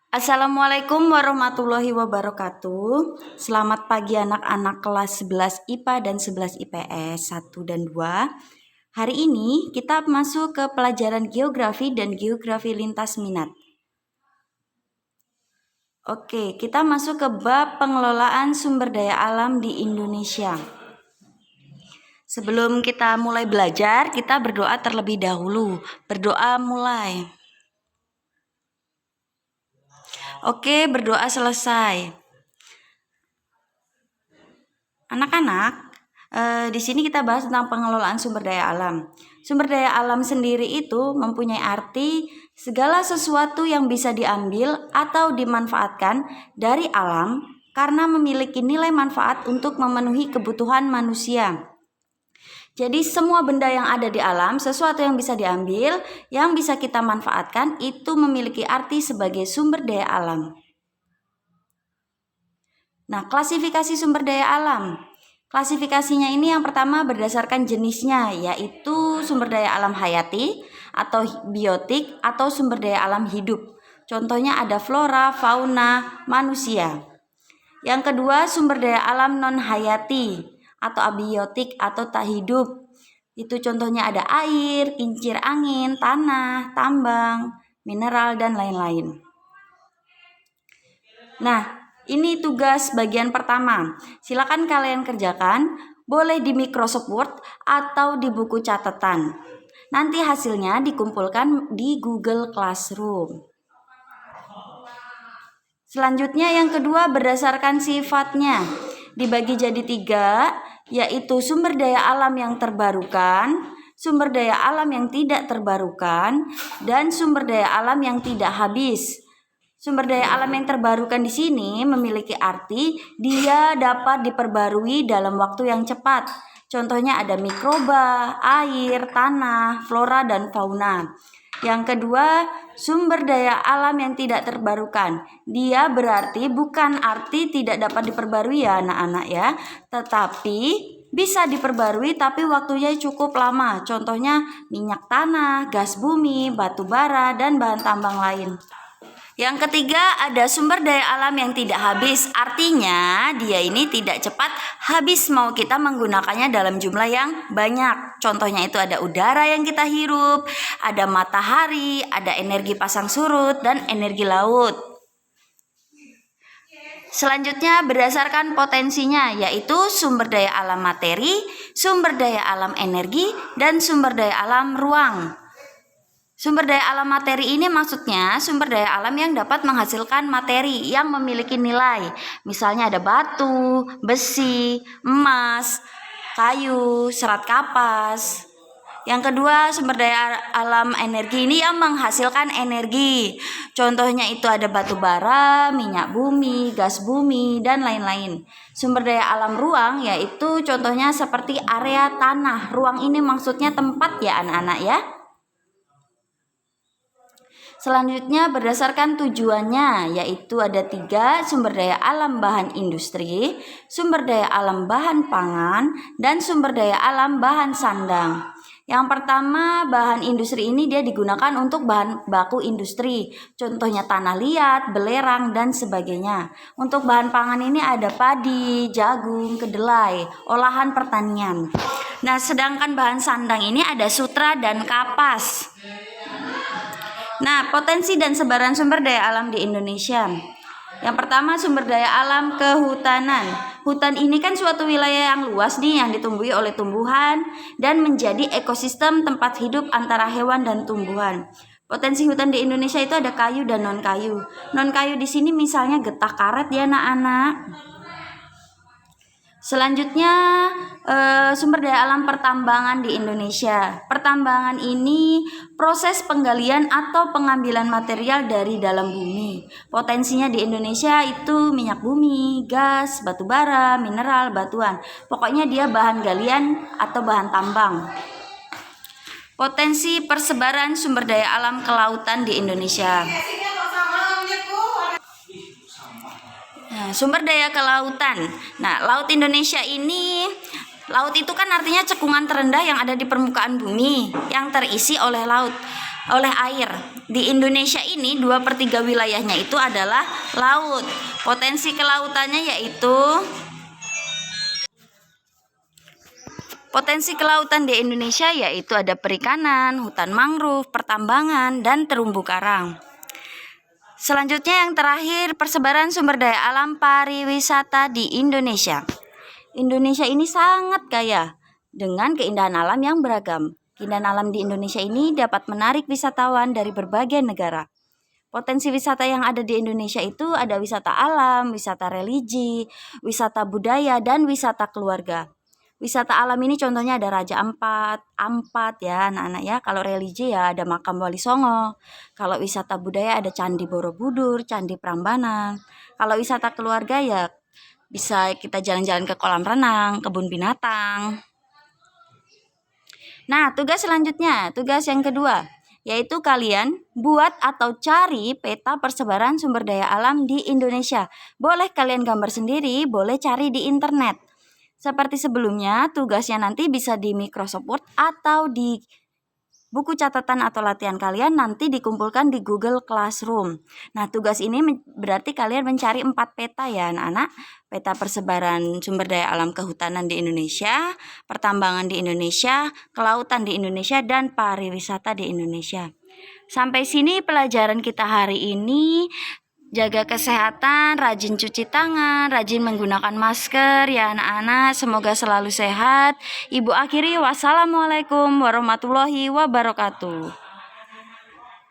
Assalamualaikum warahmatullahi wabarakatuh. Selamat pagi anak-anak kelas 11 IPA dan 11 IPS 1 dan 2. Hari ini kita masuk ke pelajaran geografi dan geografi lintas minat. Oke, kita masuk ke bab pengelolaan sumber daya alam di Indonesia. Sebelum kita mulai belajar, kita berdoa terlebih dahulu. Berdoa mulai. Oke, berdoa selesai. Anak-anak, di sini kita bahas tentang pengelolaan sumber daya alam. Sumber daya alam sendiri itu mempunyai arti segala sesuatu yang bisa diambil atau dimanfaatkan dari alam karena memiliki nilai manfaat untuk memenuhi kebutuhan manusia. Jadi semua benda yang ada di alam, sesuatu yang bisa diambil, yang bisa kita manfaatkan, itu memiliki arti sebagai sumber daya alam. Nah, klasifikasi sumber daya alam. Klasifikasinya ini yang pertama berdasarkan jenisnya, yaitu sumber daya alam hayati atau biotik atau sumber daya alam hidup. Contohnya ada flora, fauna, manusia. Yang kedua sumber daya alam non hayati atau abiotik atau tak hidup. Itu contohnya ada air, kincir angin, tanah, tambang, mineral, dan lain-lain. Nah, ini tugas bagian pertama. Silakan kalian kerjakan, boleh di Microsoft Word atau di buku catatan. Nanti hasilnya dikumpulkan di Google Classroom. Selanjutnya yang kedua berdasarkan sifatnya. Dibagi jadi 3, yaitu sumber daya alam yang terbarukan, sumber daya alam yang tidak terbarukan, dan sumber daya alam yang tidak habis. Sumber daya alam yang terbarukan di sini memiliki arti dia dapat diperbarui dalam waktu yang cepat. Contohnya ada mikroba, air, tanah, flora, dan fauna. Yang kedua, sumber daya alam yang tidak terbarukan. Dia berarti bukan arti tidak dapat diperbarui ya anak-anak ya, tetapi bisa diperbarui tapi waktunya cukup lama. Contohnya minyak tanah, gas bumi, batu bara, dan bahan tambang lain. Yang ketiga ada sumber daya alam yang tidak habis. Artinya dia ini tidak cepat habis mau kita menggunakannya dalam jumlah yang banyak. Contohnya itu ada udara yang kita hirup, ada matahari, ada energi pasang surut, dan energi laut. Selanjutnya berdasarkan potensinya, yaitu sumber daya alam materi, sumber daya alam energi, dan sumber daya alam ruang. Sumber daya alam materi ini maksudnya sumber daya alam yang dapat menghasilkan materi yang memiliki nilai. Misalnya ada batu, besi, emas, kayu, serat kapas. Yang kedua, sumber daya alam energi ini yang menghasilkan energi. Contohnya itu ada batu bara, minyak bumi, gas bumi, dan lain-lain. Sumber daya alam ruang yaitu contohnya seperti area tanah. Ruang ini maksudnya tempat ya anak-anak ya. Selanjutnya berdasarkan tujuannya, yaitu ada 3, sumber daya alam bahan industri, sumber daya alam bahan pangan, dan sumber daya alam bahan sandang. Yang pertama, bahan industri ini dia digunakan untuk bahan baku industri, contohnya tanah liat, belerang, dan sebagainya. Untuk bahan pangan ini ada padi, jagung, kedelai, olahan pertanian. Nah, sedangkan bahan sandang ini ada sutra dan kapas. Nah, potensi dan sebaran sumber daya alam di Indonesia. Yang pertama sumber daya alam kehutanan. Hutan ini kan suatu wilayah yang luas nih yang ditumbuhi oleh tumbuhan dan menjadi ekosistem tempat hidup antara hewan dan tumbuhan. Potensi hutan di Indonesia itu ada kayu dan non kayu. Non kayu di sini misalnya getah karet ya anak-anak. Selanjutnya sumber daya alam pertambangan di Indonesia. Pertambangan ini proses penggalian atau pengambilan material dari dalam bumi. Potensinya di Indonesia itu minyak bumi, gas, batu bara, mineral, batuan. Pokoknya dia bahan galian atau bahan tambang. Potensi persebaran sumber daya alam kelautan di Indonesia. Sumber daya kelautan. Nah, laut Indonesia ini, laut itu kan artinya cekungan terendah yang ada di permukaan bumi yang terisi oleh laut. oleh air. Di Indonesia ini 2/3 wilayahnya itu adalah laut. Potensi kelautannya yaitu Potensi kelautan di Indonesia yaitu ada perikanan, hutan mangrove, pertambangan, dan terumbu karang. Selanjutnya yang terakhir, persebaran sumber daya alam pariwisata di Indonesia. Indonesia ini sangat kaya dengan keindahan alam yang beragam. Keindahan alam di Indonesia ini dapat menarik wisatawan dari berbagai negara. Potensi wisata yang ada di Indonesia itu ada wisata alam, wisata religi, wisata budaya, dan wisata keluarga. Wisata alam ini contohnya ada Raja Ampat ya anak-anak ya. Kalau religi ya ada Makam Wali Songo. Kalau wisata budaya ada Candi Borobudur, Candi Prambanan. Kalau wisata keluarga ya bisa kita jalan-jalan ke kolam renang, kebun binatang. Nah, tugas selanjutnya, tugas yang kedua, yaitu kalian buat atau cari peta persebaran sumber daya alam di Indonesia. Boleh kalian gambar sendiri, boleh cari di internet. Seperti sebelumnya, tugasnya nanti bisa di Microsoft Word atau di buku catatan atau latihan kalian nanti dikumpulkan di Google Classroom. Nah, tugas ini berarti kalian mencari 4 peta ya anak-anak. Peta persebaran sumber daya alam kehutanan di Indonesia, pertambangan di Indonesia, kelautan di Indonesia, dan pariwisata di Indonesia. Sampai sini pelajaran kita hari ini. Jaga kesehatan, rajin cuci tangan, rajin menggunakan masker ya anak-anak. Semoga selalu sehat. Ibu akhiri, wassalamualaikum warahmatullahi wabarakatuh.